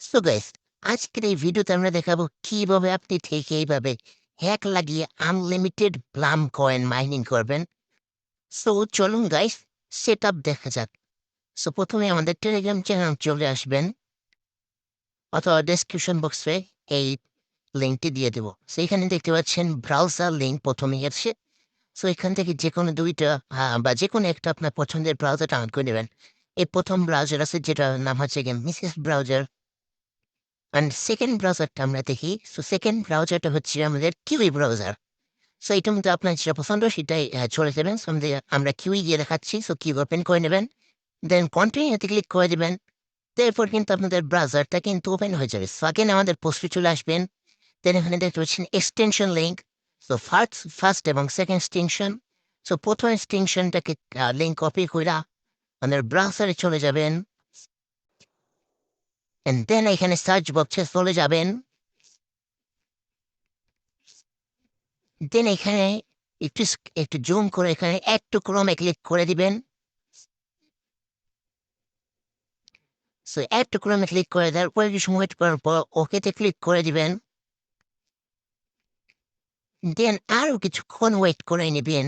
So guys, আজকের এই ভিডিওতে আমরা দেখাবো কিভাবে আপনি ঠিক এইভাবে হ্যাক লাগিয়ে আনলিমিটেড প্লাম কয়েন মাইনিং করবেন। সো চলুন গাইস, সেটআপ দেখা যাক। সো প্রথমে আমাদের টেলিগ্রাম চ্যানেল চলে আসবেন অথবা ডেসক্রিপশন বক্সে এই লিঙ্কটি দিয়ে দেবো। সো এখানে দেখতে পাচ্ছেন ব্রাউজার লিঙ্ক প্রথমে এসে। সো এখান থেকে যেকোনো দুইটা বা যেকোনো একটা আপনার পছন্দের ব্রাউজার ডাউনলোড করে নেবেন। এই প্রথম ব্রাউজার আছে যেটার নাম হচ্ছে গিয়ে মিসেস ব্রাউজার। অ্যান্ড সেকেন্ড ব্রাউজারটা আমরা দেখি। সো সেকেন্ড ব্রাউজারটা হচ্ছে আমাদের কিউই ব্রাউজার। সো এটার মধ্যে আপনার যেটা পছন্দ সেটাই চলে যাবেন। সো আমরা কিউই দিয়ে দেখাচ্ছি। সো কিউ ওপেন করে নেবেন। দেন কন্টিনিউতে ক্লিক করে দিবেন। এরপর কিন্তু আপনাদের ব্রাউজারটা কিন্তু ওপেন হয়ে যাবে। সো আগেন আমাদের পোস্টে চলে আসবেন। দেন এখানে দেখতে পাচ্ছেন এক্সটেনশন লিঙ্ক। সো ফার্স্ট এবং সেকেন্ড এক্সটেনশন। সো প্রথম এক্সটেনশনটাকে লিঙ্ক কপি কইরা আমাদের ব্রাউজারে চলে যাবেন। অ্যান্ড দেন এখানে সার্চ বক্সে চলে যাবেন। দেন এখানে একটু জুম করে এখানে এড টু ক্রোমে ক্লিক করে দিবেন। সো এড টু ক্রোমে ক্লিক করে দেওয়ার পরে কিছু ওয়েট করার পর ওকেতে ক্লিক করে দিবেন। দেন আরও কিছুক্ষণ ওয়েট করে নিবেন।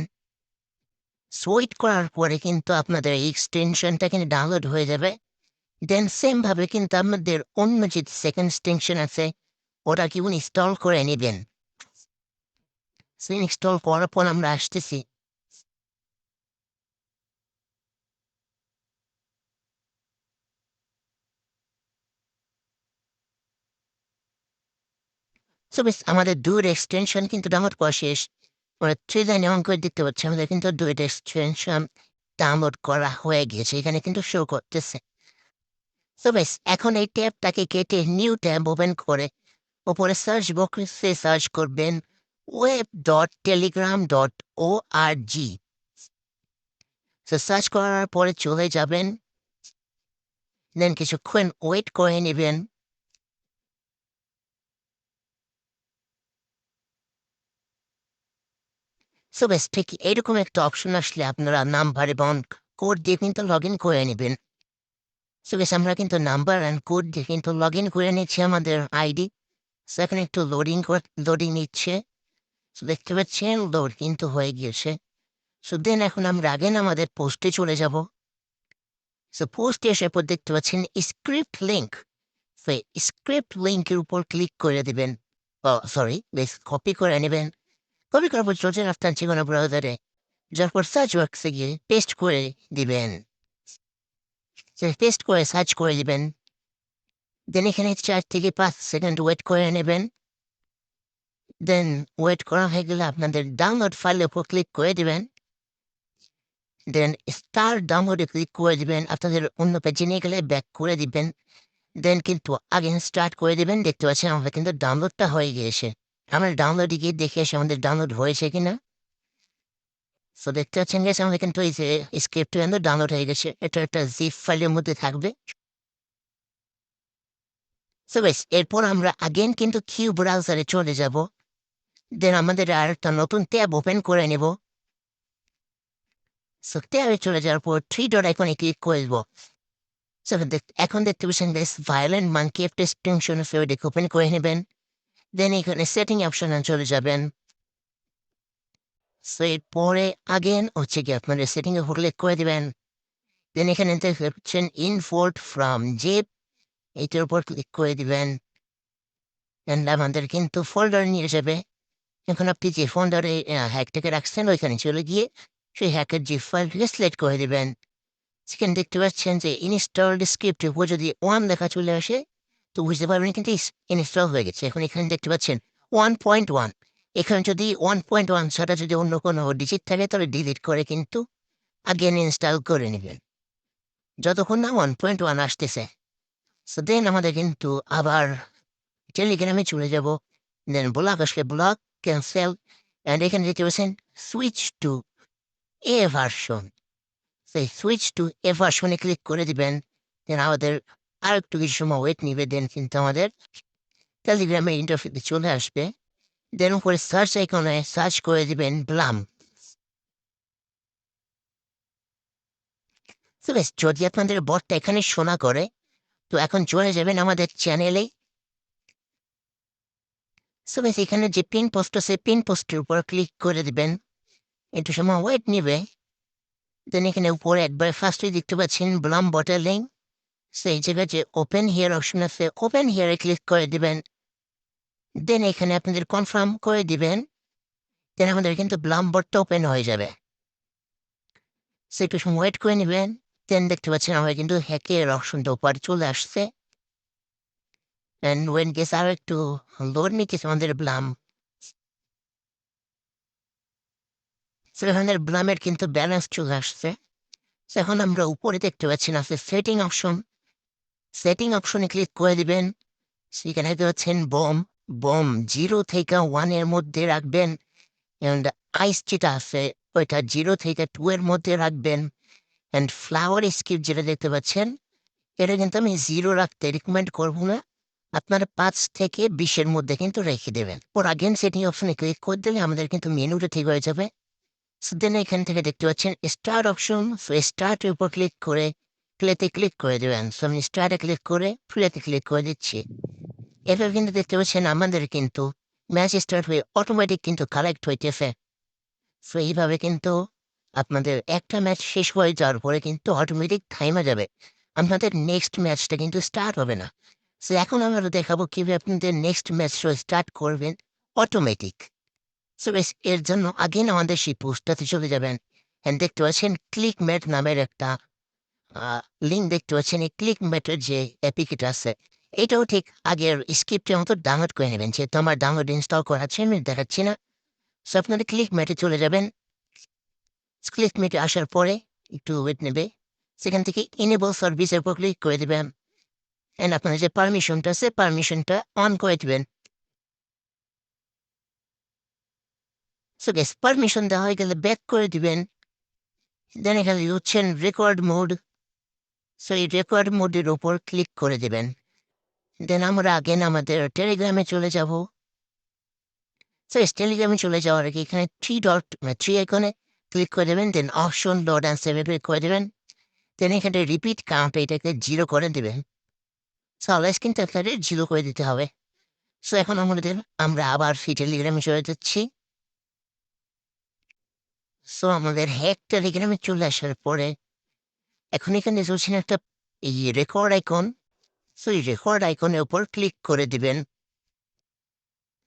সো ওয়েট করার পরে কিন্তু আপনাদের এই এক্সটেনশনটা কিন্তু ডাউনলোড হয়ে যাবে। দেন সেম ভাবে কিন্তু আপনাদের অন্য যে সেকেন্ড এক্সটেনশন আছে ওটা কি ইনস্টল করে নিবেন। সো ইনস্টল করার পর আমরা আসতেছি। সো বেশ আমাদের ২ এক্সটেনশন কিন্তু ডাউনলোড করা শেষ। ওরা 3 লাইনে অন করে দেখতে পাচ্ছি আমাদের কিন্তু ২ টা এক্সটেনশন ডাউনলোড করা হয়ে গিয়েছে। এখানে কিন্তু শো করতেছে। সো বেশ এখন এই ট্যাবটাকে কেটে নিউ ট্যাব ওপেন করে ওপরে সার্চ বক্সে সার্চ করবেন web.telegram.org। সো সার্চ করার পরে চলে যাবেন। দেন কিছুক্ষণ ওয়েট করে নিবেন। সো বেশ ঠিক এরকম একটা অপশন আসলে আপনারা নাম্বার এবং কোড দিয়ে কিন্তু লগইন করে নিবেন। সো বেশ আমরা কিন্তু নাম্বার অ্যান্ড কোড দিয়ে কিন্তু লগইন করে নিচ্ছি আমাদের আইডি। সো এখন একটু লোডিং নিচ্ছে। সো দেখতে পাচ্ছেন লোড কিন্তু হয়ে গিয়েছে। সো দেন এখন আমরা আগেন আমাদের পোস্টে চলে যাব। সো পোস্টে আসার পর দেখতে পাচ্ছেন স্ক্রিপ্ট লিঙ্ক। সো স্ক্রিপ্ট লিঙ্কের উপর ক্লিক করে দিবেন। সরি বেশ কপি করে নেবেন। কপি করার পর চলছেন আপনার যেকোনো ব্রাউজারে। যার পর সার্চ বক্সে গিয়ে পেস্ট করে দিবেন। পেস্ট করে সার্চ করে দিবেন। দেন এখানে ৪ থেকে ৫ সেকেন্ড ওয়েট করে নেবেন। দেন ওয়েট করা হয়ে গেলে আপনাদের ডাউনলোড ফাইলের উপর ক্লিক করে দিবেন। দেন স্টার্ট ডাউনলোডে ক্লিক করে দিবেন। আপনাদের অন্য পেজে নিয়ে গেলে ব্যাক করে দিবেন। দেন কিন্তু আগেন স্টার্ট করে দিবেন। দেখতে পাচ্ছেন আমাদের কিন্তু ডাউনলোডটা হয়ে গিয়েছে। আমরা ডাউনলোডে গিয়ে দেখে আসি আমাদের ডাউনলোড হয়েছে কিনা। সো দেখতে পাচ্ছেন গেছে আমাদের কিন্তু এই যে স্ক্রিপ্ট কিন্তু ডাউনলোড হয়ে গেছে। এটা একটা জিপ ফাইলের মধ্যে থাকবে। সো বেশ এরপর আমরা আগেন কিন্তু কিউ ব্রাউজারে চলে যাব। দেন আমাদের আরেকটা নতুন ট্যাব ওপেন করে নেব। সো ট্যাবে চলে যাওয়ার পর 3 ডট আইকনে ক্লিক করে দেব। সো এখন দেখতে পাচ্ছেন বেশ ভায়োলেন্ট মাঙ্কি একটা এক্সটেনশন আছে ওইটাকে ওপেন করে নেবেন। দেন এখানে সেটিং অপশনে চলে যাবেন। সো এরপরে আগেন হচ্ছে গিয়ে আপনাদের সেটিং এ ক্লিক করে দিবেন। দেন এখানে দেখতে পাচ্ছেন ইম্পোর্ট ফ্রম জিপ এইটার উপর ক্লিক করে দিবেন। দেন আমাদের কিন্তু ফোল্ডার নিয়ে যাবে। এখন আপনি যে ফোল্ডারে হ্যাকটাকে রাখছেন ওইখানে চলে গিয়ে সেই হ্যাকের জিপ ফাইলটিকে সিলেক্ট করে দিবেন। সেখানে দেখতে পাচ্ছেন যে ইনস্টলড স্ক্রিপ্ট উপর যদি 1 লেখা চলে আসে তো বুঝতে পারবেন কিন্তু ইনস্টল হয়ে গেছে। এখন এখানে দেখতে পাচ্ছেন 1.1। এখানে যদি 1.1 ছাড়া যদি অন্য কোনো ডিজিট থাকে তাহলে ডিলিট করে কিন্তু আগেন ইনস্টল করে নেবেন। যতক্ষণ না 1.1 আসতেছে। সো দেন আমাদের কিন্তু আবার টেলিগ্রামে চলে যাব। দেন ব্লক আসলে ব্লক, ক্যান্সেল অ্যান্ড এখানে দেখতে পাচ্ছেন সুইচ টু এ ভার্সন। সেই সুইচ টু এ ভার্সনে ক্লিক করে দিবেন। দেন আমাদের আরেকটু কিছু সময় ওয়েট নিবে। দেন কিন্তু আমাদের টেলিগ্রামের ইন্টারফেসে চলে আসবে। দেন উপরে সার্চ আইকনে সার্চ করে দিবেন ব্লাম। তো বেশ যদি আপনাদের বটটা এখানে শোনা করে তো এখন চলে যাবেন আমাদের চ্যানেলে। সো গাইস এখানে যে পিন পোস্ট আছে পিন পোস্টের উপর ক্লিক করে দিবেন। একটু সময় ওয়েট নিবে। দেন এখানে উপরে একবার ফার্স্টেই দেখতে পাচ্ছেন ব্লাম বটলিং। সেই জায়গায় যে ওপেন হিয়ার অপশন আছে ওপেন হিয়ারে ক্লিক করে দিবেন। দেন এখানে আপনাদের কনফার্ম করে দিবেন। দেন আমাদের কিন্তু ব্লাম বটটা ওপেন হয়ে যাবে। সো একটু সময় ওয়েট করে নিবেন। দেন দেখতে পাচ্ছেন আমার কিন্তু হ্যাকের অপশনটা উপরে চলে আসছে। অ্যান্ড ওয়েন গেস আরও একটু লোড নিতেছে আমাদের ব্লাম। সো এখানে ব্লামের কিন্তু ব্যালেন্স চলে আসছে। সো এখন আমরা উপরে দেখতে পাচ্ছি আছে সেটিং অপশন। সেটিং অপশনে ক্লিক করে দিবেন। সেখানে দেখতে পাচ্ছেন বম 0 থেকে 1 এর মধ্যে রাখবেন। অ্যান্ড আইস যেটা আছে ওইটা 0 থেকে 2 এর মধ্যে রাখবেন। অ্যান্ড ফ্লাওয়ার স্কিপ যেটা দেখতে পাচ্ছেন এটা কিন্তু আমি 0 রাখতে রিকমেন্ড করব না। আপনারা 5 থেকে 20 এর মধ্যে কিন্তু রেখে দেবেন। পর আগেন সেটিং অপশনে ক্লিক করে দিলে আমাদের কিন্তু মেনুটা ঠিক হয়ে যাবে। সো দেন এখান থেকে দেখতে পাচ্ছেন স্টার্ট অপশন। সো স্টার্টের উপর ক্লিক করে প্লেতে ক্লিক করে দেবেন। সো আমি স্টার্টে ক্লিক করে প্লেতে ক্লিক করে দিচ্ছি। এবার কিন্তু দেখতে পাচ্ছেন আমাদের কিন্তু ম্যাচ স্টার্ট হয়ে অটোমেটিক কিন্তু কালেক্ট হইতেছে। সো এইভাবে কিন্তু আপনাদের একটা ম্যাচ শেষ হয়ে যাওয়ার পরে কিন্তু অটোমেটিক থাইমা যাবে। আপনাদের নেক্সট ম্যাচটা কিন্তু স্টার্ট হবে না। সো এখন আমরা দেখাবো কিভাবে আপনাদের নেক্সট ম্যাচটা স্টার্ট করবেন অটোমেটিক। সো গাইস এর জন্য আগেন আমাদের সেই পোস্টটাতে চলে যাবেন। অ্যান্ড দেখতে পাচ্ছেন ক্লিকমেট নামের একটা আ লিঙ্ক দেখতে পাচ্ছেন। এই ক্লিকমেটের যে অ্যাপ্লিকেশন আছে এটাও ঠিক আগের স্ক্রিপ্টের মতো ডাউনলোড করে নেবেন। যেহেতু আমার ডাউনলোড ইনস্টল করা আছে আমি দেখাচ্ছি না। সো আপনারা ক্লিকমেটে চলে যাবেন। ক্লিকমেটে আসার পরে একটু ওয়েট নেবে। সেখান থেকে এনেবল সার্ভিসের উপর ক্লিক করে দিবেন। অ্যান্ড আপনার যে পারমিশনটা আছে পারমিশনটা অন করে দিবেন। সো গাইস পারমিশন দেওয়া হয়ে গেলে ব্যাক করে দিবেন। দেন এখানে হচ্ছেন রেকর্ড মোড। সো এই রেকর্ড মোডের উপর ক্লিক করে দিবেন। দেন আমরা আগেন আমাদের টেলিগ্রামে চলে যাব। সো টেলিগ্রামে চলে যাওয়ার আগে এখানে 3 আইকনে ক্লিক করে দেবেন। Then option load and save click করে দেবেন। দেন এখানে রিপিট কাউন্ট এটাকে 0 করে দিবেন। সো অলওয়েজ কিন্তু আপনাদের 0 করে দিতে হবে। সো এখন আমরা আবার সেই টেলিগ্রামে চলে যাচ্ছি। সো আমাদের হ্যাক টেলিগ্রামে চলে আসার পরে এখন এখানে চলছেন একটা এই রেকর্ড আইকন। সো এই রেকর্ড আইকনের উপর ক্লিক করে দিবেন।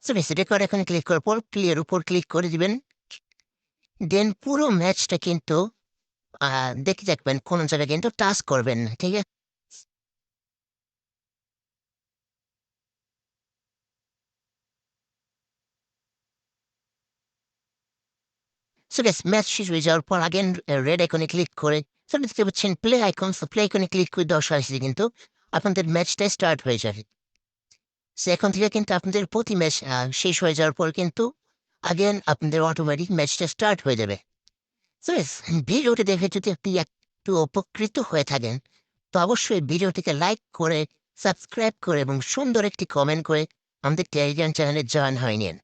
সো রেকর্ড আইকনে ক্লিক করার পর প্লের উপর ক্লিক করে দিবেন। দেন পুরো ম্যাচটা কিন্তু দেখে রাখবেন কোন জায়গায় কিন্তু টাচ করবেন না। ঠিক আছে? সো গাইস ম্যাচ শেষ হয়ে যাওয়ার পর আগেন রেড আইকনে ক্লিক করে সো দেখতে পাচ্ছেন প্লে আইকন। সো প্লে আইকনে ক্লিক করে দেওয়ার সাথে সাথে কিন্তু আপনাদের ম্যাচটা স্টার্ট হয়ে যাবে। সো এখন থেকে কিন্তু আপনাদের প্রতি ম্যাচ শেষ হয়ে যাওয়ার পর কিন্তু আগেন আপনাদের অটোমেটিক ম্যাচটা স্টার্ট হয়ে যাবে। সো গাইস ভিডিওটি দেখে যদি আপনি একটু উপকৃত হয়ে থাকেন তো অবশ্যই ভিডিওটিকে লাইক করে, সাবস্ক্রাইব করে এবং সুন্দর একটি কমেন্ট করে আমাদের টেলিগ্রাম চ্যানেলে জয়েন হয়ে নিন।